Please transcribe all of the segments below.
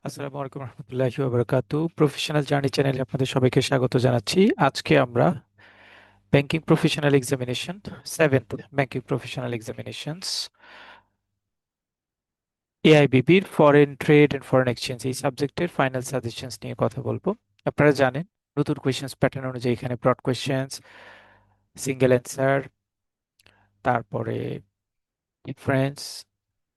আসসালামু আলাইকুম রহমতুল্লাহি ওয়া বারাকাতুহু। প্রফেশনাল জার্নি চ্যানেলে আপনাদের সবাইকে স্বাগত জানাচ্ছি। আজকে আমরা banking professional examination, seventh banking professional examinations, এআইবিবির foreign trade and foreign exchange এই সাবজেক্টের ফাইনাল সাজেশনস নিয়ে কথা বলবো। আপনারা জানেন নতুন কোয়েশ্চেন্স প্যাটার্ন অনুযায়ী এখানে ব্রড কোয়েশ্চেন্স, সিঙ্গেল অ্যান্সার, তারপরে ডিফারেন্স,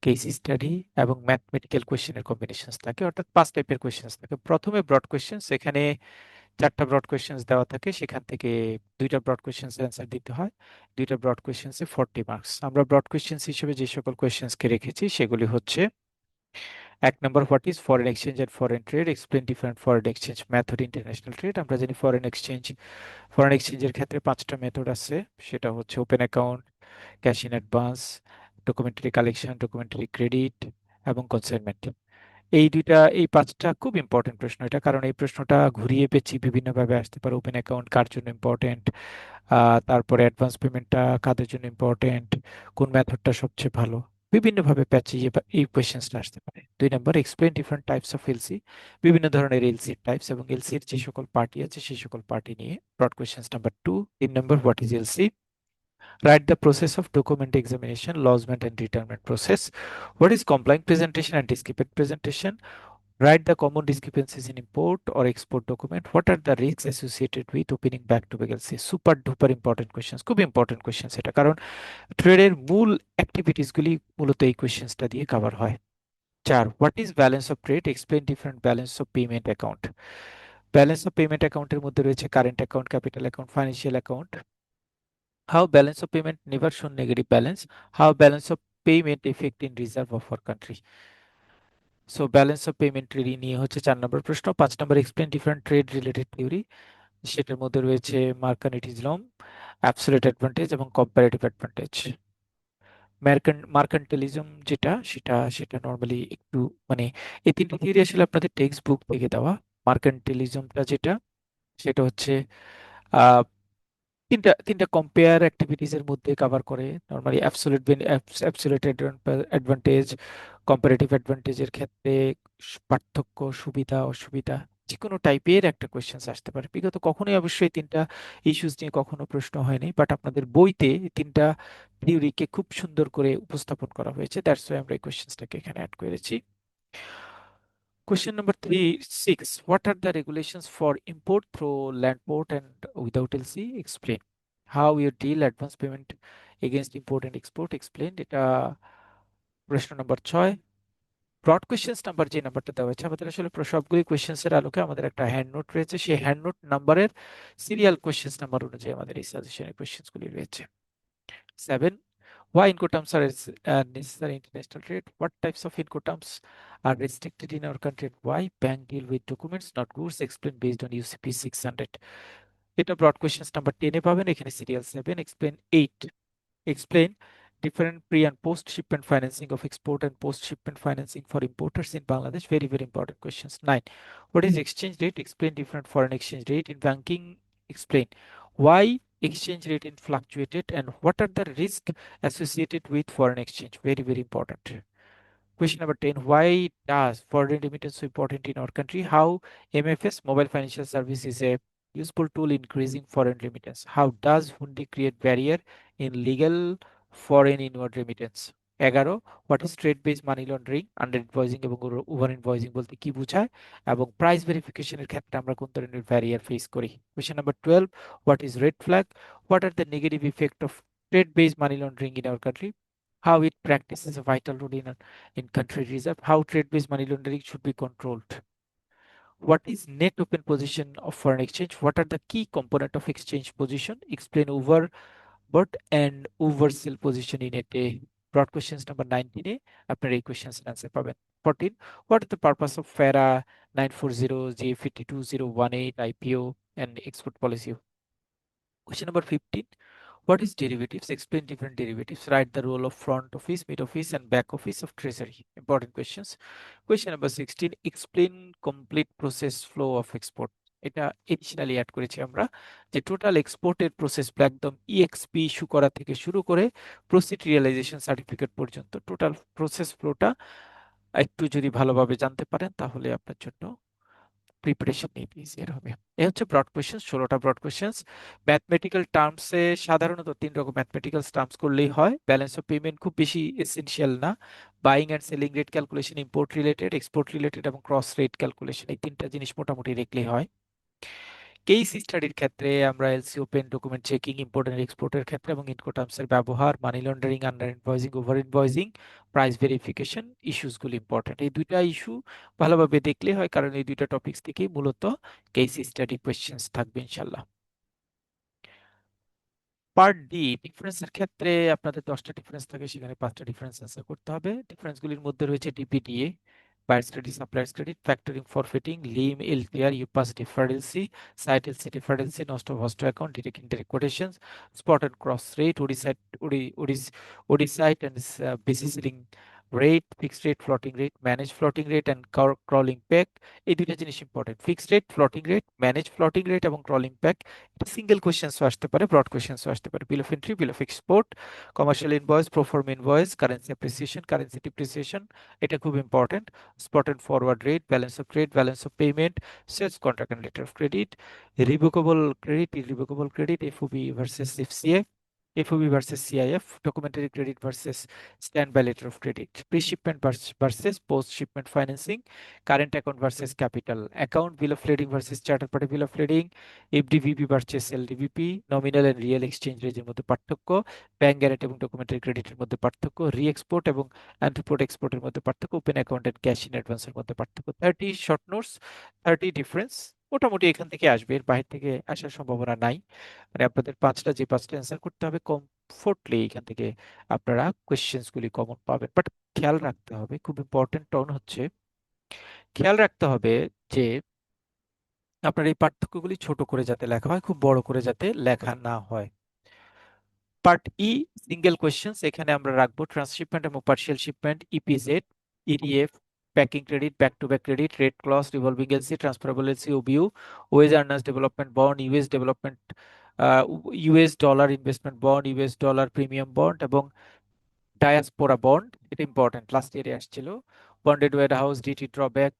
কেস স্টাডি এবং ম্যাথমেটিক্যাল কোয়েশ্চেনের কম্বিনেশনস থাকে, অর্থাৎ 5 টাইপের কোয়েশ্চেন্স থাকে। প্রথমে ব্রড কোয়েশ্চেন্স, এখানে 4টা ব্রড কোয়েশ্চেন্স দেওয়া থাকে, সেখান থেকে 2টা ব্রড কোয়েশ্চেন্স অ্যান্সার দিতে হয়। 2টা ব্রড কোয়েশ্চেন্সে 40 মার্কস। আমরা ব্রড কোয়েশ্চেন্স হিসেবে যে সকল কোয়েশ্চেন্সকে রেখেছি সেগুলি হচ্ছে: 1 নম্বর, what is foreign exchange and foreign trade, explain different foreign exchange method, international trade. আমরা জানি ফরেন এক্সচেঞ্জের ক্ষেত্রে 5টা মেথড আছে। সেটা হচ্ছে open account, cash in advance, documentary collection, documentary credit এবং কনসাইনমেন্ট। এই 5টা খুব ইম্পর্টেন্ট প্রশ্ন এটা, কারণ এই প্রশ্নটা ঘুরিয়ে পেঁচিয়ে বিভিন্নভাবে আসতে পারে। ওপেন অ্যাকাউন্ট কার জন্য ইম্পর্টেন্ট, তারপরে অ্যাডভান্স পেমেন্টটা কাদের জন্য ইম্পর্টেন্ট, কোন মেথডটা সবচেয়ে ভালো, বিভিন্নভাবে প্যাচিয়ে এই কোয়েশ্চেন্সটা আসতে পারে। 2 নম্বর, explain different types of LC, বিভিন্ন ধরনের এলসির টাইপস এবং এলসির যে সকল পার্টি আছে সেই সকল পার্টি নিয়ে broad questions number 2। 3 number, what is LC, write the process of document examination, lodgement and retirement process. What is complying presentation and discrepant presentation? Write the common discrepancies in import or export document. What are the risks associated with opening back-to-back LC? Super duper important questions, খুব important questions এটা, কারণ ট্রেডের মূল activities গুলি মূলত এই কোয়েশ্চেন্সটা দিয়ে cover হয়। 4, what is balance of trade, explain different balance of payment account. Balance of payment অ্যাকাউন্টের মধ্যে রয়েছে current account, capital account, financial account. How balance of payment never shown negative balance. How balance of payment effect in reserve of our country. So balance of payment নিয়ে হচ্ছে 4 নম্বর প্রশ্ন। 5 নম্বর, explain different trade related theory. সেটার মধ্যে রয়েছে mercantilism, absolute advantage এবং comparative advantage. Mercantilism যেটা, সেটা সেটা নর্মালি একটু মানে এই 3টি থিওরি আসলে আপনাদের টেক্সট বুক থেকে দেওয়া। মার্কান্টালিজমটা যেটা, সেটা হচ্ছে আহ তিনটা তিনটা কম্পেয়ার অ্যাক্টিভিটিস এর মধ্যে কভার করে। নরমালি অ্যাবসলিউট অ্যাডভান্টেজ, কম্পারেটিভ অ্যাডভান্টেজের ক্ষেত্রে পার্থক্য, সুবিধা অসুবিধা, যে কোনো টাইপের একটা কোয়েশ্চেন্স আসতে পারে। বিগত কখনোই অবশ্যই 3টা ইস্যুস নিয়ে কখনো প্রশ্ন হয়নি, বাট আপনাদের বইতে এই 3টা থিওরিকে খুব সুন্দর করে উপস্থাপন করা হয়েছে, দ্যাটস ওয়াই আমরা এই কোয়েশ্চেন্সটাকে এখানে অ্যাড করেছি। Question number 6. What are the regulations for import through land port and without LC? Explain. How you deal advance payment against import and export? Explain. এটা প্রশ্ন নম্বর 6। ব্রড কোয়েশ্চেন্স নাম্বার যে নাম্বারটা দেওয়া হয়েছে, আমাদের আসলে সবগুলি কোয়েশ্চেন্স এর আলোকে আমাদের একটা হ্যান্ড নোট রয়েছে, সেই হ্যান্ড নোট নাম্বারের সিরিয়াল কোয়েশ্চেন্স নাম্বার অনুযায়ী আমাদের এই সাজেশনের কোয়েশ্চেন্স গুলি রয়েছে। 7. Why Incoterms are necessary in international trade? What types of Incoterms are restricted in our country? Why bank deal with documents, not goods? Explain based on UCP 600. এটা broad questions number 10 এ পাবেন, এখানে serial 7। Explain 8. Explain different pre and post shipment financing of export and post shipment financing for importers in Bangladesh. Very, very important questions. 9. What is exchange rate? Explain different foreign exchange rate in banking. Explain why exchange rate in fluctuated and what are the risks associated with foreign exchange. Very, very important. Question number 10. Why does foreign remittance so important in our country? How MFS, Mobile Financial Service, is a useful tool in increasing foreign remittance? How does Hundi create barrier in legal foreign inward remittance? 11. What is trade based money laundering, under invoicing এবং over invoicing বলতে কি বোঝায়, এবং price ভেরিফিকেশনের ক্ষেত্রে আমরা কোন ধরনের ব্যারিয়ার ফেস করি? Question number 12. What is red flag? What are the negative effect of trade based money laundering in our country? How it practices a vital role in country reserve, how trade-based money laundering should be controlled. What is net open position of foreign exchange? What are the key component of exchange position? Explain overbought and oversell position in it. Broad questions number 19 এ আপনার এই questions answer পাবেন। 14. What is the purpose of FARA 940 J52018 IPO and export policy? Question number 15. What is derivatives? Explain different derivatives. Write the role of front office, mid office, and back office of treasury. Important questions. Question number 16. Explain complete process flow of export. এটা additionally add করেছি আমরা, যে total এক্সপোর্টের প্রসেসগুলো একদম EXP issue করা থেকে শুরু করে প্রসিড রিয়েলাইজেশন সার্টিফিকেট পর্যন্ত টোটাল প্রসেস ফ্লোটা একটু যদি ভালোভাবে জানতে পারেন তাহলে আপনার জন্য প্রিপারেশন নিতে ইজিয়ার হবে। এ হচ্ছে ব্রড কোয়েশ্চেন, 16টা ব্রড কোয়েশ্চেন্স। ম্যাথমেটিক্যাল টার্মসে সাধারণত 3 রকম ম্যাথমেটিক্যাল টার্মস করলেই হয়। ব্যালেন্স অফ পেমেন্ট খুব বেশি এসেনশিয়াল না। Buying and selling rate calculation, import related, export related এবং ক্রস রেট ক্যালকুলেশন, এই 3টা জিনিস মোটামুটি রেখলেই হয়। কেস স্টাডির ক্ষেত্রে আমরা LC open, document checking, import and এক্সপোর্টের ক্ষেত্রে এবং ইনকোটার্মসের ব্যবহার, money laundering, under invoicing, over invoicing, price verification ইস্যুসগুলো ইম্পর্টেন্ট। এই দুইটা ইস্যু ভালোভাবে দেখলে হয়, কারণ এই দুইটা টপিকস থেকেই মূলত কেস স্টাডি কোয়েশ্চেন্স থাকবে ইনশাল্লাহ। পার্ট ডি, ডিফারেন্সের ক্ষেত্রে আপনাদের 10টা ডিফারেন্স থাকে, সেখানে 5টা ডিফারেন্স অ্যান্সার করতে হবে। ডিফারেন্সগুলির মধ্যে রয়েছে DPDA, buyers credit, suppliers credit, factoring, forfaiting, LIM, LTR, UPAS difference, sight LC difference, nostro host account, direct indirect quotations, spot and cross rate, OD sight, OD sight and basis link rate, fixed rate, floating rate, manage floating rate and crawling peg. এই দুইটা জিনিস important, fixed rate, floating rate, manage floating rate এবং crawling peg. Single কোয়েশ্চেন্সও আসতে পারে, broad কোয়েশ্চেন্সও আসতে পারে। Bill of entry, bill of export, commercial invoice, proforma invoice, currency appreciation, currency depreciation, এটা খুব important. Spot and forward rate, balance of trade, balance of payment, sales contract and letter of credit, revocable credit, irrevocable credit, FOB versus FCA, FOB versus CIF, documentary credit versus standby letter of credit, pre-shipment versus post-shipment financing, current account versus capital account, bill of lading versus charter party bill of lading, FDVP versus LDVP, nominal and real exchange rate এর মধ্যে পার্থক্য, bank guarantee এবং documentary ক্রেডিটের মধ্যে পার্থক্য, রি-এক্সপোর্ট এবং অ্যান্টিপোর্ট এক্সপোর্টের মধ্যে পার্থক্য, open account and cash in অ্যাডভান্সের মধ্যে পার্থক্য। 30 শর্ট নোটস, 30 ডিফারেন্স, মোটামুটি এখান থেকে আসবে, এর বাইরে থেকে আসার সম্ভাবনা নাই। মানে আপনাদের যে 5টা অ্যান্সার করতে হবে কমফোর্টলি, এখান থেকে আপনারা কোয়েশ্চেন্স গুলি কমন পাবেন। বাট খেয়াল রাখতে হবে, খুব ইম্পর্টেন্ট টোন হচ্ছে, খেয়াল রাখতে হবে যে আপনার এই পার্থক্যগুলি ছোট করে যাতে লেখা হয়, খুব বড় করে যাতে লেখা না হয়। পার্ট ই, সিঙ্গেল কোয়েশ্চেন্স, এখানে আমরা রাখবো ট্রান্সশিপমেন্ট এবং partial shipment, EPZ, EDF, packing credit, back to back credit, rate clause, revolving LC, transferable LC, OBU, wage earners development bond, US development, US dollar investment bond, US dollar premium bond এবং diaspora bond, এটা important, last ইয়ারে আসছিল। Bonded warehouse, duty drawback,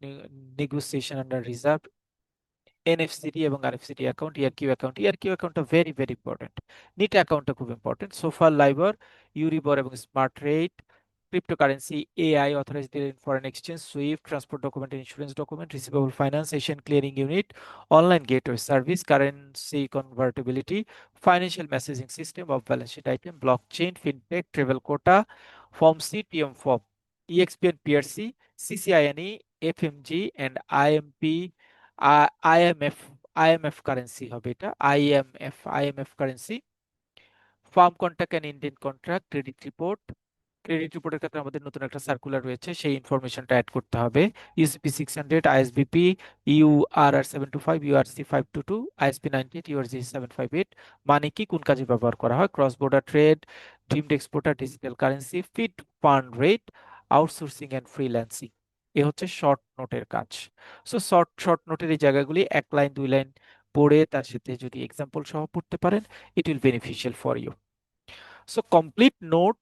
negotiation under reserve, NFCD এবং RFCD account, ইয়ারকিউ account, ইয়ারকিউ অ্যাকাউন্টটা very very important. NEET অ্যাকাউন্টটা খুব important. সোফার, LIBOR, EURIBOR এবং smart rate, cryptocurrency, AI, authorised foreign exchange, SWIFT, transport document, insurance document, receivable finance, Asian clearing unit, online gateway service, currency convertibility, financial messaging system, off balance sheet item, blockchain, fintech, travel quota, form C, TM form, EXP and PRC, CCINE, FMG and IMP, IMF, IMF currency হবে এটা, IMF currency, firm contract and Indian contract, credit report, credit রিপোর্টের ক্ষেত্রে আমাদের নতুন একটা circular রয়েছে, সেই ইনফরমেশনটা অ্যাড করতে হবে। UCP 600, ISBP, URR 725, URC 522, ISP 98, URG 758, মানে কি, কোন কাজে ব্যবহার করা হয়, cross border trade, deemed exporter, digital currency, fed fund rate, outsourcing and freelancing. এ হচ্ছে শর্ট নোটের কাজ। সো শর্ট শর্ট নোটের এই জায়গাগুলি 1 লাইন 2 লাইন পড়ে তার সাথে যদি এক্সাম্পল সহ পড়তে পারেন, it will beneficial for you. So complete note,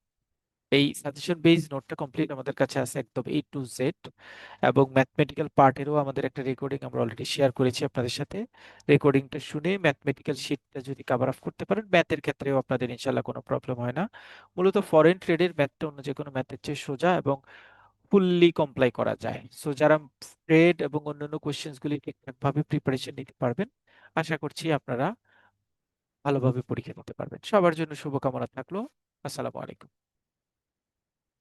এই সাজেশন বেস নোটটা কমপ্লিট আমাদের কাছে আছে একদম A to Z, এবং ম্যাথমেটিক্যাল পার্টেরও আমাদের একটা রেকর্ডিং আমরা অলরেডি শেয়ার করেছি আপনাদের সাথে। রেকর্ডিংটা শুনে ম্যাথমেটিক্যাল শিটটা যদি কভার আপ করতে পারেন, ম্যাথের ক্ষেত্রেও আপনাদের ইনশাল্লাহ কোনো প্রবলেম হয় না। মূলত ফরেন ট্রেডের ম্যাথটা অন্য যে কোনো ম্যাথের চেয়ে সোজা এবং ফুললি কমপ্লাই করা যায়। সো যারা ট্রেড এবং অন্যান্য কোশ্চেন্স গুলি ঠিকঠাক ভাবে প্রিপারেশন নিতে পারবেন, আশা করছি আপনারা ভালোভাবে পরীক্ষা দিতে পারবেন। সবার জন্য শুভকামনা থাকলো। আসসালামু আলাইকুম।